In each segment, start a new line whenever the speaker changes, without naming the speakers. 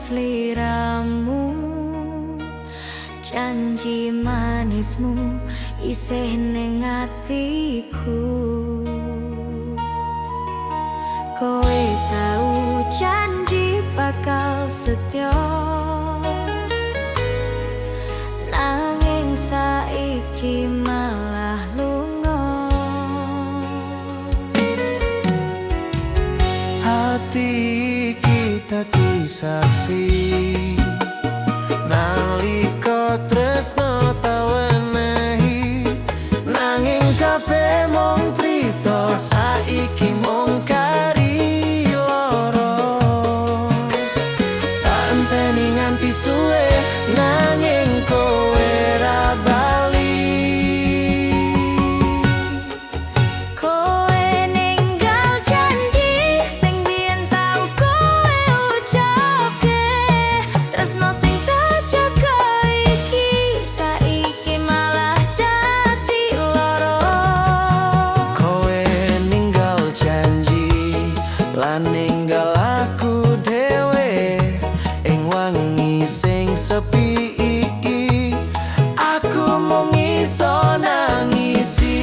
sliramu, janji manismu isih ning atiku. Kowe tau janji bakal setya, nanging saiki malah lunga.
Hati kita disaksi nalika tresno tau enehi, nanging kabeh mung crita saiki mung kari loro. Tak enteni nganti suwe nanging kowe ra bali.
Kowe ninggal janji sing biyen tau kowe ucapke, tresno sing tak jaga iki saiki malah dadi loro.
Kowe ninggal janji lan ninggal aku dhewe ing wangi sing sepi iki. Aku mung iso nangisi.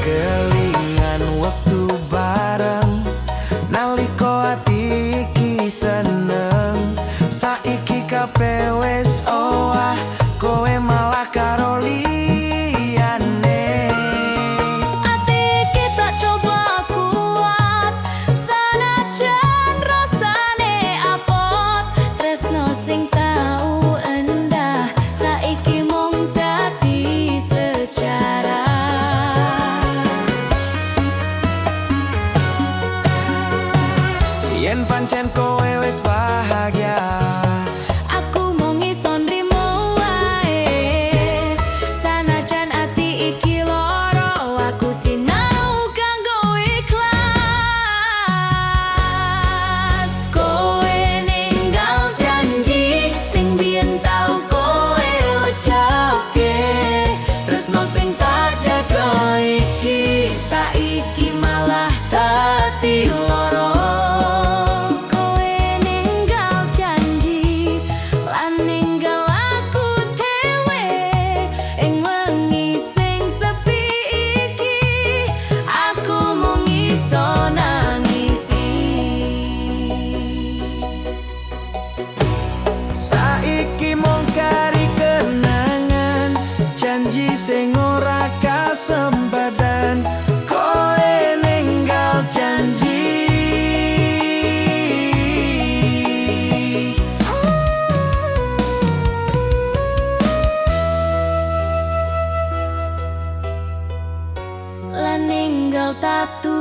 Kelingan wektu bareng nalika ati iki seneng, saiki kabeh wis owah kowe malah karo liyane.
Ati kita coba kuat sanajan rasane apot, tresno sing tau endah saiki mung dadi sejarah.
Yen pancen kowe wis bahagia,
Aku mung iso nrimo wae, sanajan ati iki loro, aku sinau kanggo ikhlas. Kowe ninggal janji sing biyen tau kowe ucapke, tresno sing tak jaga iki saiki malah dadi loro. Kowe ninggal janji lan ninggal aku dhewe ing wengi sing sepi iki. Aku mung iso nangisi.
saiki mung kari kenangan, janji sing ora kasembadan. Kowe ninggal janji.
Lan ninggal tatu